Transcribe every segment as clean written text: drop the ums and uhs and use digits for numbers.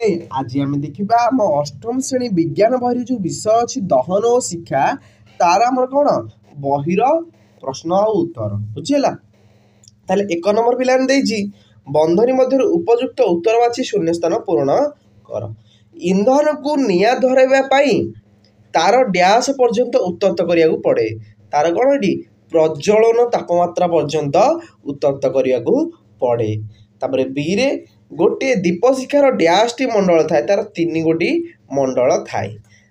आज आम देखा आम अष्टम श्रेणी विज्ञान बही जो विषय अच्छी दहन और शिक्षा तार आमर कौन बहिर प्रश्न और उत्तर बुझीगला। ताहले एक नंबर पिलाने बंधनी मध्य उपयुक्त उत्तर बाछी शून्य स्थान पूरण कर। इंधन को निया धरवाई तार डैश पर्यंत उत्तप्त करिया पड़े। तार कौन ये प्रज्वलन तापमात्रा पर्यंत उत्तप्त करिया पड़े। तापर बी रे गोटे दीपशिखार डैश टी मंडल थाए तार तीन गोटी मंडल थाए।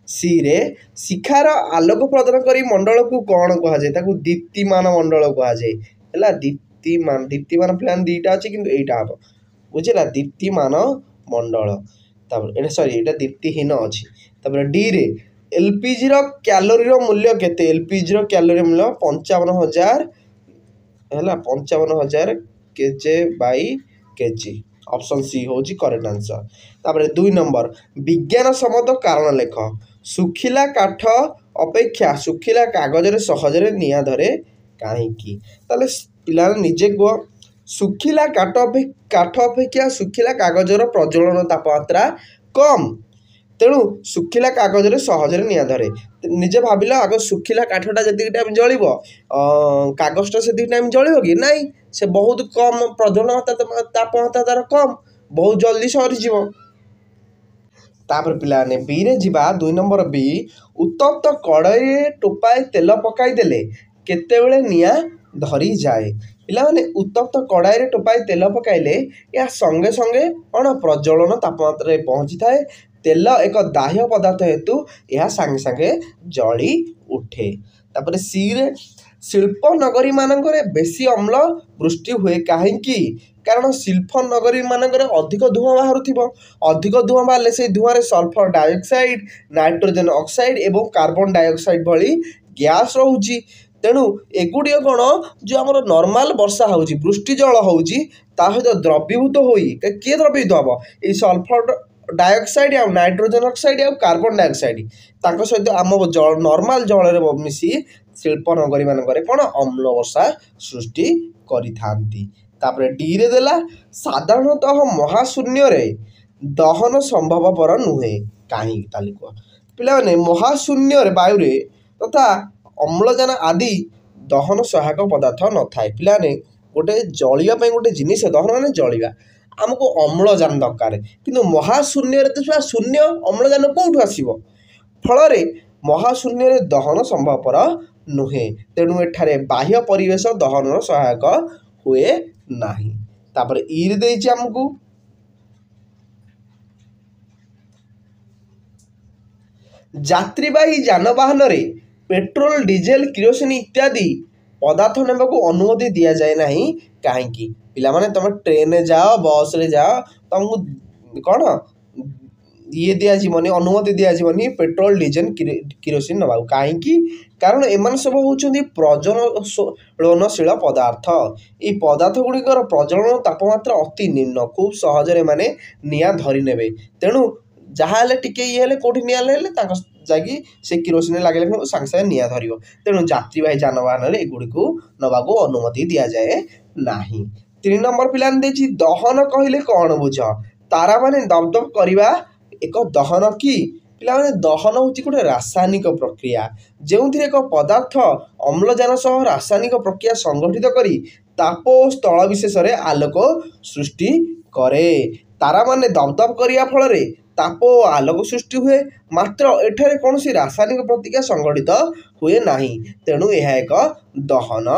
सी रे शिखार आलोक प्रदान करी मंडल को कौन कहुए ताकू दीप्तिमान मंडल कहुए है। दीप्तिमान प्लान दुईटा अच्छे कि यहीटा हम बुझेगा दीप्तिमान मंडल सॉरी ये दीप्तिहीन अच्छी। तापर डी रे एलपीजी कैलोरी मूल्य केते एलपीजी कैलोरी मूल्य 55,000 है 55,000 KJ by KG. Option C हूँ करेक्ट आंसर। तापर 2 नंबर विज्ञान सम्मत कारण लेख। सुखिला काठ अपेक्षा सुखिला कागज सहजरे निया धरे कहीं पिला निजे कह सुखिला काठ अपेक्षा सुखिला कागजर प्रज्वलन तापमात्रा कम तेणु सुखिला कागज सहजरे निया धरे। निजे भाविल आग सुखिला काठटा जी टाइम जल कागजटा से टाइम जल कि नाई से बहुत कम प्रज्वलन तापमात्रा तार कम बहुत जल्दी सरीज। तापर पिलाने बी रे जिबा 2 नंबर बी उत्तप्त कड़ाई टोपाए तेल पकाई देले केतेबेले निया धरी जाए। पिला माने उत्तप्त कड़ाई टोपाए तेल पकाइले या संगे संगे कौन प्रज्वलन तापमात्रा पहुँची थाए। तेल एक दाह्य पदार्थ हेतु यह सांगे सांगे जली उठे। तापर सी रे शिल्प नगरी मानकरे बेसी अम्ल वृष्टि हुए कहीं कारण शिल्प नगरी मानक अधिक धुआं बाहर अधिक धुआं बाहर से धुआं सल्फर डाइऑक्साइड नाइट्रोजन ऑक्साइड एवं कार्बन डाइऑक्साइड भली गैस रोची। तेणु एगुड़ी कौन जो आम नॉर्मल वर्षा हो वृष्टि जल हो सहित द्रवीभूत हो किए द्रवीभूत हम ये सल्फर डाइऑक्साइड आ नाइट्रोजन ऑक्साइड आ कार्बन डाइऑक्साइड सहित आम जल नॉर्मल जल मिसी शिल्प नगरी मानक कौन अम्ल वर्षा सृष्टि करिथांती। तापर डी रे देला साधारणतः महाशून्य रे दहन संभवपर नुहे कहीं पिला माने महाशून्य रे वायु रे तथा अम्लजान आदि दहन सहायक पदार्थ न थाए। पिला ने गोटे जलिया गोटे जिनिस दहन माने जलिया आमको अम्लजान दरकार किंतु महाशून्य रे तो शून्य अम्लजान कौटू आसब फल महाशून्य रे दहन संभवपर नुहे तेणु एठारे बाह्य परिवेश दहन सहायक हुए नाही। तापर ई रे देइछि हमकु यात्रीवाही जानवाहन रे पेट्रोल डीजेल किरोसिन इत्यादि पदार्थ नेबा को अनुमति दिया जाए नहीं कहीं पिला माने तुम ट्रेन जाओ बस रे जाओ तुमको कौन ये दिज्वनी अनुमति दिज्वनी पेट्रोल डीजेल किरोसिन नवा कहीं कारण एम सब होती प्रज्वलनशील पदार्थ। ये पदार्थ गुड़िकर प्रज्वलन तापमात्रा अति निम्न खूब सहजरे माने निया धरी नेबे तेणु जहाँ टिके ये कौटी निया जाकि से किरोसिन लगे सांगे सांगे निया धर तेणु यात्रीवाही जानवाहन एगुड़ी नवा को अनुमति दि जाए ना। 3 नंबर पिलाने दहन कहले कौन बुझ तारा माने दबदब करवा एक दहन कि पिला माने दहन हूँ गोटे रासायनिक प्रक्रिया जो एक पदार्थ अम्लजान सह रासायनिक प्रक्रिया संगठित करी ताप और स्थल विशेष आलोक सृष्टि करे। तारा माने दबदब करने फल ताप और आलोक सृष्टि हुए मात्र एठारे कौन सी रासायनिक प्रतिक्रिया संगठित हुए नाही तेणु यह एक दहन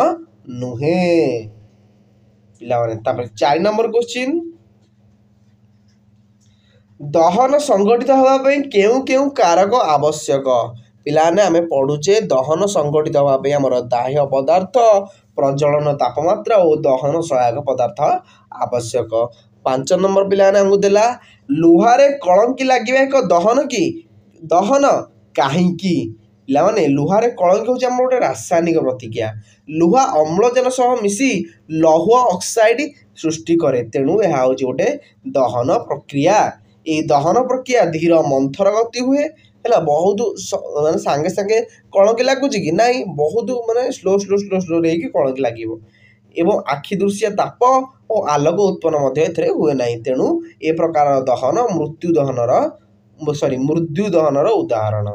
नुहे। पिला माने तापर 4 नंबर क्वेश्चन दहन संगठित होगापी केउ केउ कारक आवश्यक। पिलाने आमे पढ़ुचे दहन संगठित होगापी आमर दाह्य पदार्थ प्रज्वलन तापमात्रा और दहन सहायक पदार्थ आवश्यक। 5 नंबर पिलाने आमको देला लुहारे कलंकी लगे एक दहन कि दहन कहीं पिला माने लुहारे कलंकी हूँ आम गोटे रासायनिक प्रतिक्रिया लुहा अम्लजान सह मिसी लौह ऑक्साइड सृष्टि करे तेणु यह हूँ गोटे दहन प्रक्रिया। ये दहन प्रक्रिया धीर मंथर गति हुए है बहुत माने सांगे सांगे कलंकी लगुच कि ना बहुत माने स्लो स्लो स्लो स्लो रही कलंकी लगे ଏବଂ ଆଖି ଦୃଶ୍ୟ ତାପ ଓ ଆଲୋକ ଉତ୍ପନ୍ନ ମଧ୍ୟ ଏଥିରେ ହୁଏ ନାହିଁ। ତେଣୁ ଏ ପ୍ରକାର ଦହନ ମୃତ୍ୟୁ ଦହନର ଉଦାହରଣ।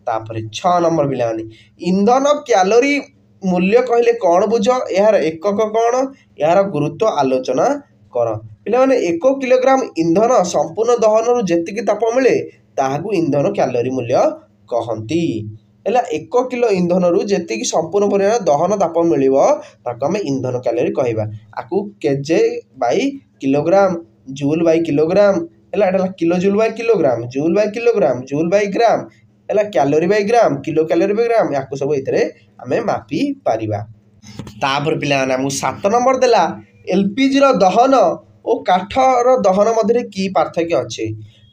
ତାପରେ 6 ନମ୍ବର ପିଲାମାନେ, ଇନ୍ଧନ କ୍ୟାଲୋରୀ ମୂଲ୍ୟ କହିଲେ କ'ଣ ବୁଝ? ଏହାର ଏକକ କ'ଣ? ଏହାର ଗୁରୁତ୍ୱ ଆଲୋଚନା କର। ପିଲାମାନେ 1 କିଲୋଗ୍ରାମ ଇନ୍ଧନ ସମ୍ପୂର୍ଣ୍ଣ ଦହନରୁ ଯେତିକି ତାପ ମିଳେ ତାହାକୁ ଇନ୍ଧନ କ୍ୟାଲୋରୀ ମୂଲ୍ୟ କହନ୍ତି। ହେଲା, 1 କିଲୋ ଇନ୍ଧନରୁ ଯେତିକି ସମ୍ପୂର୍ଣ୍ଣ ପରିମାଣ ଦହନ ତାପ ମିଳିବ ତାକୁ ଆମେ ଇନ୍ଧନ କ୍ୟାଲୋରୀ କହିବା। ଆକୁ KJ by kilogram, joule by kilogram, ହେଲା ଏଟା kilo joule by kilogram, joule by kilogram, joule by gram, ହେଲା calorie by gram, kilo calorie by gram, ୟାକୁ ସବୁ ଏଥିରେ ଆମେ ମାପି ପାରିବା। ତାପରେ ପିଲାମାନେ ଆମକୁ 7 ନମ୍ବର ଦେଲା, ଏଲପିଜିର ଦହନ ଓ କାଠର ଦହନ ମଧ୍ୟରେ କି ପାର୍ଥକ୍ୟ ଅଛି?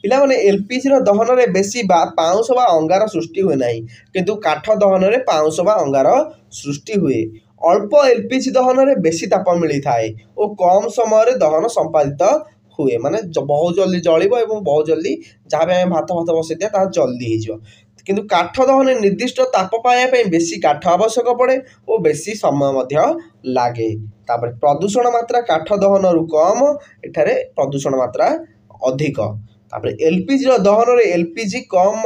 ପିଲାମାନେ ଏଲପିଜିର ଦହନରେ ବେଶୀ ପାଉଁଶ ବା ଅଙ୍ଗାର ସୃଷ୍ଟି ହୁଏ ନାହିଁ, କିନ୍ତୁ କାଠ ଦହନରେ ପାଉଁଶ ବା ଅଙ୍ଗାର ସୃଷ୍ଟି ହୁଏ। ଅଳ୍ପ ଏଲପିଜି ଦହନରେ ବେଶୀ ତାପ ମିଳିଥାଏ ଓ କମ୍ ସମୟରେ ଦହନ ସମ୍ପାଦିତ ହୁଏ, ମାନେ ବହୁତ ଜଲ୍ଦି ଜଳିବ ଏବଂ ବହୁତ ଜଲ୍ଦି ଯାହା ବି ଆମେ ଭାତ ବସେଇଥିବା ତାହା ଜଲ୍ଦି ହେଇଯିବ। କିନ୍ତୁ କାଠ ଦହନରେ ନିର୍ଦ୍ଦିଷ୍ଟ ତାପ ପାଇବା ପାଇଁ ବେଶୀ କାଠ ଆବଶ୍ୟକ ପଡ଼େ ଓ ବେଶୀ ସମୟ ମଧ୍ୟ ଲାଗେ। ତାପରେ ପ୍ରଦୂଷଣ ମାତ୍ରା କାଠ ଦହନରୁ କମ୍, ଏଠାରେ ପ୍ରଦୂଷଣ ମାତ୍ରା ଅଧିକ। ତାପରେ ଏଲପିଜିର ଦହନରେ ଏଲପିଜି କମ୍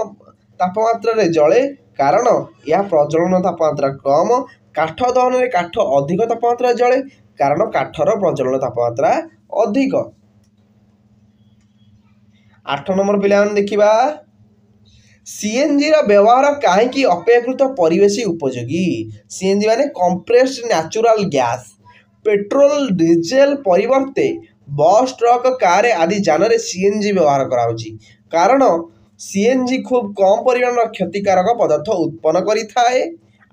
ତାପମାତ୍ରାରେ ଜଳେ କାରଣ ଏହା ପ୍ରଜ୍ୱଳନ ତାପମାତ୍ରା କମ୍। କାଠ ଦହନରେ କାଠ ଅଧିକ ତାପମାତ୍ରାରେ ଜଳେ କାରଣ କାଠର ପ୍ରଜ୍ୱଳନ ତାପମାତ୍ରା ଅଧିକ। 8 ନମ୍ବର ପିଲାମାନେ ଦେଖିବା, ସିଏନଜିର ବ୍ୟବହାର କାହିଁକି ଅପେକ୍ଷାକୃତ ପରିବେଶ ଉପଯୋଗୀ? ସିଏନଜି ମାନେ compressed natural gas. Petrol diesel ପରିବର୍ତ୍ତେ ବସ୍, ଟ୍ରକ୍, କାର ଆଦି ଯାନରେ ସିଏନଜି ବ୍ୟବହାର କରାଯାଉଛି କାରଣ ସିଏନଜି ଖୁବ୍ କମ୍ ପରିମାଣର କ୍ଷତିକାରକ ପଦାର୍ଥ ଉତ୍ପନ୍ନ କରିଥାଏ।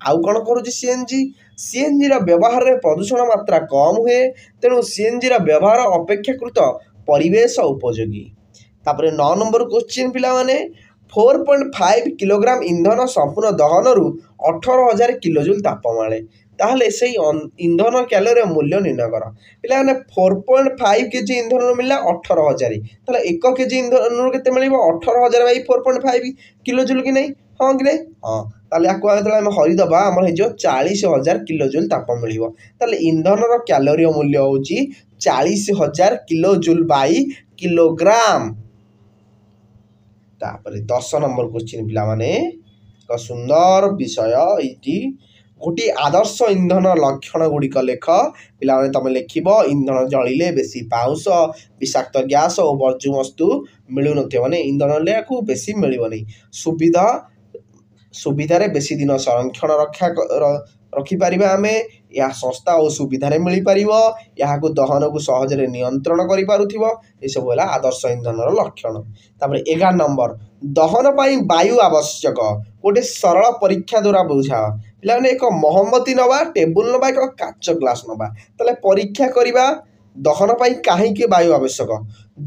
ଆଉ କ'ଣ କରୁଛି ସିଏନଜି? ସିଏନଜିର ବ୍ୟବହାରରେ ପ୍ରଦୂଷଣ ମାତ୍ରା କମ୍ ହୁଏ, ତେଣୁ ସିଏନଜିର ବ୍ୟବହାର ଅପେକ୍ଷାକୃତ ପରିବେଶ ଉପଯୋଗୀ। ତାପରେ 9 ନମ୍ବର କ୍ୱେଶ୍ଚିନ୍ ପିଲାମାନେ, 4.5 କିଲୋଗ୍ରାମ ଇନ୍ଧନ ସମ୍ପୂର୍ଣ୍ଣ ଦହନରୁ 18,000 କିଲୋଜୁଲ ତାପ ମିଳେ, ତାହେଲେ ସେଇ ଇନ୍ଧନ କ୍ୟାଲୋରୀର ମୂଲ୍ୟ ନିର୍ଣ୍ଣୟ କର। ପିଲାମାନେ 4.5 କେଜି ଇନ୍ଧନରୁ ମିଳିଲା 18,000, ତାହେଲେ 1 କେଜି ଇନ୍ଧନରୁ କେତେ ମିଳିବ? 18,000 ବାଇ 4.5 କିଲୋଜୁଲ କି ନାହିଁ? ହଁ କି ନାହିଁ? ହଁ, ତାହେଲେ ୟାକୁ ଯେତେବେଳେ ଆମେ ହରିଦେବା ଆମର ହେଇଯିବ 40,000 କିଲୋଜୁଲ ତାପ ମିଳିବ। ତାହେଲେ ଇନ୍ଧନର କ୍ୟାଲୋରୀର ମୂଲ୍ୟ ହେଉଛି 40,000 କିଲୋଜୁଲ ବାଇ କିଲୋଗ୍ରାମ। ତାପରେ 10 ନମ୍ବର କ୍ୱେଶ୍ଚିନ୍ ପିଲାମାନେ, ଏକ ସୁନ୍ଦର ବିଷୟ ଏଇଠି, ଗୋଟିଏ ଆଦର୍ଶ ଇନ୍ଧନ ଲକ୍ଷଣ ଗୁଡ଼ିକ ଲେଖ। ପିଲାମାନେ ତମେ ଲେଖିବ, ଇନ୍ଧନ ଜଳିଲେ ବେଶୀ ପାଉଁଶ, ବିଷାକ୍ତ ଗ୍ୟାସ ଓ ବର୍ଜ୍ୟବସ୍ତୁ ମିଳୁନଥିବ, ମାନେ ଇନ୍ଧନ ୟାକୁ ବେଶୀ ମିଳିବନି। ସୁବିଧାରେ ବେଶୀ ଦିନ ସଂରକ୍ଷଣ ରଖିପାରିବା ଆମେ, ଏହା ଶସ୍ତା ଓ ସୁବିଧାରେ ମିଳିପାରିବ, ଏହାକୁ ଦହନକୁ ସହଜରେ ନିୟନ୍ତ୍ରଣ କରିପାରୁଥିବ, ଏସବୁ ହେଲା ଆଦର୍ଶ ଇନ୍ଧନର ଲକ୍ଷଣ। ତାପରେ 11 ନମ୍ବର, ଦହନ ପାଇଁ ବାୟୁ ଆବଶ୍ୟକ, ଗୋଟେ ସରଳ ପରୀକ୍ଷା ଦ୍ୱାରା ବୁଝାଅ। ପିଲାମାନେ ଏକ ମହମବତୀ ନେବା, ଟେବୁଲ ନେବା, ଏକ କାଚ ଗ୍ଲାସ ନେବା, ତାହେଲେ ପରୀକ୍ଷା କରିବା ଦହନ ପାଇଁ କାହିଁକି ବାୟୁ ଆବଶ୍ୟକ।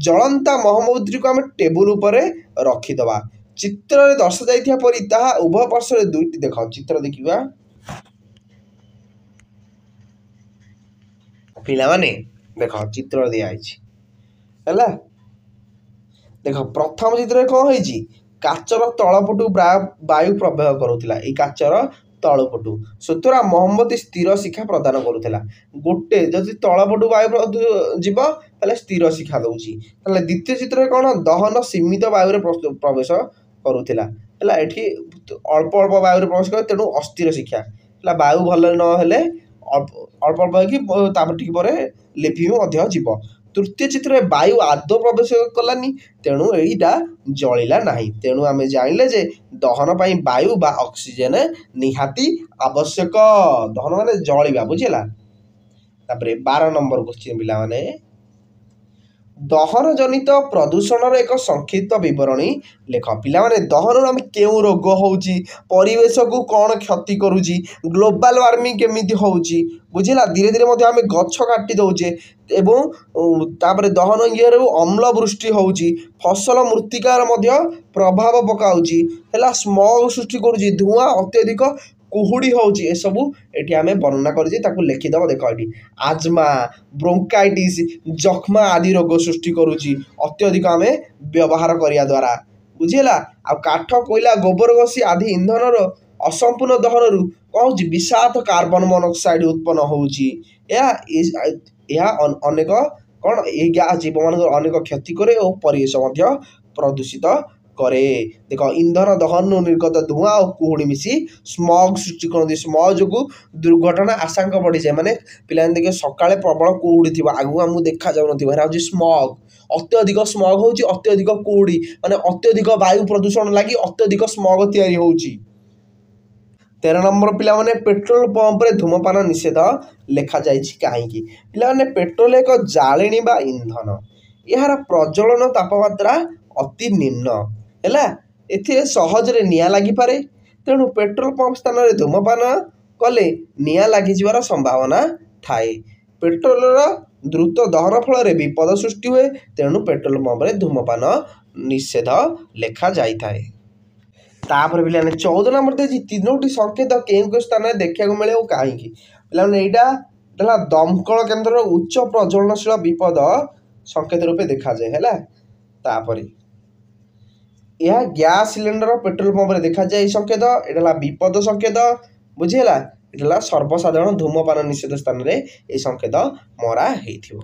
ଜଳନ୍ତା ମହମବତୀକୁ ଆମେ ଟେବୁଲ ଉପରେ ରଖିଦେବା, ଚିତ୍ରରେ ଦର୍ଶାଯାଇଥିବା ପରି ତାହା ଉଭୟ ପାର୍ଶ୍ୱରେ ଦୁଇଟି, ଦେଖ ଚିତ୍ର ଦେଖିବା ପିଲାମାନେ, ଦେଖ ଚିତ୍ର ଦିଆଯାଇଛି ହେଲା। ଦେଖ ପ୍ରଥମ ଚିତ୍ରରେ କ'ଣ ହେଇଛି? କାଚର ତଳପଟୁ ବାୟୁ ପ୍ରବେଶ କରୁଥିଲା, ଏଇ କାଚର ତଳପଟୁ, ସୁତରାଂ ମହମବତୀ ସ୍ଥିର ଶିଖା ପ୍ରଦାନ କରୁଥିଲା। ଗୋଟେ ଯଦି ତଳପଟୁ ବାୟୁ ଯିବ ତାହେଲେ ସ୍ଥିର ଶିଖା ଦେଉଛି। ତାହେଲେ ଦ୍ୱିତୀୟ ଚିତ୍ରରେ କ'ଣ? ଦହନ ସୀମିତ ବାୟୁରେ ପ୍ରବେଶ କରୁଥିଲା, ହେଲା ଏଠି ଅଳ୍ପ ଅଳ୍ପ ବାୟୁରେ ପ୍ରବେଶ କରେ, ତେଣୁ ଅସ୍ଥିର ଶିଖା ହେଲା। ବାୟୁ ଭଲରେ ନହେଲେ ଅଳ୍ପ ଅଳ୍ପ ହେଇକି ତାପରେ ଟିକେ ପରେ ଲିଭି ମଧ୍ୟ ଯିବ। ତୃତୀୟ ଚିତ୍ରରେ ବାୟୁ ଆଦୌ ପ୍ରବେଶ କଲାନି, ତେଣୁ ଏଇଟା ଜଳିଲା ନାହିଁ। ତେଣୁ ଆମେ ଜାଣିଲେ ଯେ ଦହନ ପାଇଁ ବାୟୁ ବା ଅକ୍ସିଜେନ ନିହାତି ଆବଶ୍ୟକ, ଦହନ ମାନେ ଜଳିବା, ବୁଝିଲା। ତାପରେ 12 ନମ୍ବର କ୍ୱେଶ୍ଚିନ୍ ପିଲାମାନେ, ଦହନ ଜନିତ ପ୍ରଦୂଷଣର ଏକ ସଂକ୍ଷିପ୍ତ ବିବରଣୀ ଲେଖ। ପିଲାମାନେ ଦହନରୁ ଆମେ କେଉଁ ରୋଗ ହେଉଛି, ପରିବେଶକୁ କ'ଣ କ୍ଷତି କରୁଛି, ଗ୍ଲୋବାଲ ୱାର୍ମିଂ କେମିତି ହେଉଛି, ବୁଝିଲା। ଧୀରେ ଧୀରେ ମଧ୍ୟ ଆମେ ଗଛ କାଟି ଦେଉଛେ ଏବଂ ତାପରେ ଦହନ ଇଏରୁ ଅମ୍ଳ ବୃଷ୍ଟି ହେଉଛି, ଫସଲ ମୃତ୍ତିକାର ମଧ୍ୟ ପ୍ରଭାବ ପକାଉଛି, ହେଲା ସ୍ମଗ ସୃଷ୍ଟି କରୁଛି, ଧୂଆଁ ଅତ୍ୟଧିକ କୁହୁଡ଼ି ହେଉଛି, ଏସବୁ ଏଠି ଆମେ ବର୍ଣ୍ଣନା କରିଛେ, ତାକୁ ଲେଖିଦେବ। ଦେଖ ଏଠି ଆଜମା, ବ୍ରୋଙ୍କାଇଟିସ୍, ଯକ୍ଷ୍ମା ଆଦି ରୋଗ ସୃଷ୍ଟି କରୁଛି ଅତ୍ୟଧିକ ଆମେ ବ୍ୟବହାର କରିବା ଦ୍ୱାରା, ବୁଝିଲା। ଆଉ କାଠ, କୋଇଲା, ଗୋବର ଘଷି ଆଦି ଇନ୍ଧନର ଅସମ୍ପୂର୍ଣ୍ଣ ଦହନରୁ କ'ଣ ହେଉଛି? ବିଷାକ୍ତ କାର୍ବନ ମନୋକ୍ସାଇଡ୍ ଉତ୍ପନ୍ନ ହେଉଛି, ଏହା ଅନେକ କ'ଣ ଏହି ଗ୍ୟାସ୍ ଜୀବମାନଙ୍କର ଅନେକ କ୍ଷତି କରେ ଓ ପରିବେଶ ମଧ୍ୟ ପ୍ରଦୂଷିତ କରେ। ଦେଖ ଇନ୍ଧନ ଦହନରୁ ନିର୍ଗତ ଧୂଆଁ ଓ କୁହୁଡ଼ି ମିଶି ସ୍ମଗ୍ ସୃଷ୍ଟି କରନ୍ତି। ସ୍ମଗ୍ ଯୋଗୁଁ ଦୁର୍ଘଟଣା ଆଶଙ୍କା ବଢ଼ିଯାଏ। ମାନେ ପିଲାମାନେ ଦେଖିବେ ସକାଳେ ପ୍ରବଳ କୁହୁଡ଼ି ଥିବ, ଆଗକୁ ଆମକୁ ଦେଖାଯାଉନଥିବ, ଏଇଟା ହେଉଛି ସ୍ମଗ୍। ଅତ୍ୟଧିକ ସ୍ମଗ୍ ହେଉଛି ଅତ୍ୟଧିକ କୁହୁଡ଼ି, ମାନେ ଅତ୍ୟଧିକ ବାୟୁ ପ୍ରଦୂଷଣ ଲାଗି ଅତ୍ୟଧିକ ସ୍ମଗ୍ ତିଆରି ହେଉଛି। 13 ନମ୍ବର ପିଲାମାନେ ପେଟ୍ରୋଲ ପମ୍ପରେ ଧୂମପାନ ନିଷେଧ ଲେଖାଯାଇଛି କାହିଁକି? ପିଲାମାନେ ପେଟ୍ରୋଲ ଏକ ଜାଳେଣୀ ବା ଇନ୍ଧନ, ଏହାର ପ୍ରଜ୍ୱଳନ ତାପମାତ୍ରା ଅତି ନିମ୍ନ ହେଲା, ଏଥିରେ ସହଜରେ ନିଆଁ ଲାଗିପାରେ। ତେଣୁ ପେଟ୍ରୋଲ ପମ୍ପ ସ୍ଥାନରେ ଧୂମପାନ କଲେ ନିଆଁ ଲାଗିଯିବାର ସମ୍ଭାବନା ଥାଏ। ପେଟ୍ରୋଲର ଦ୍ରୁତ ଦହନ ଫଳରେ ବିପଦ ସୃଷ୍ଟି ହୁଏ। ତେଣୁ ପେଟ୍ରୋଲ ପମ୍ପରେ ଧୂମପାନ ନିଷେଧ ଲେଖାଯାଇଥାଏ। ତାପରେ ପିଲାମାନେ 14 ନମ୍ବର ଦେଇଛି ତିନୋଟି ସଂକେତ କେଉଁ କେଉଁ ସ୍ଥାନରେ ଦେଖିବାକୁ ମିଳେ ଓ କାହିଁକି? ପିଲାମାନେ ଏଇଟା ହେଲା ଦମକଳ କେନ୍ଦ୍ରର ଉଚ୍ଚ ପ୍ରଜ୍ୱଳନଶୀଳ ବିପଦ ସଂକେତ ରୂପେ ଦେଖାଯାଏ ହେଲା। ତାପରେ ଏହା ଗ୍ୟାସ୍ ସିଲିଣ୍ଡର ପେଟ୍ରୋଲ ପମ୍ପରେ ଦେଖାଯାଏ ଏହି ସଂକେତ, ଏଇଟା ହେଲା ବିପଦ ସଂକେତ, ବୁଝିହେଲା। ଏଇଟା ହେଲା ସର୍ବସାଧାରଣ ଧୂମପାନ ନିଷେଧ ସ୍ଥାନରେ ଏହି ସଂକେତ ମରା ହେଇଥିବ।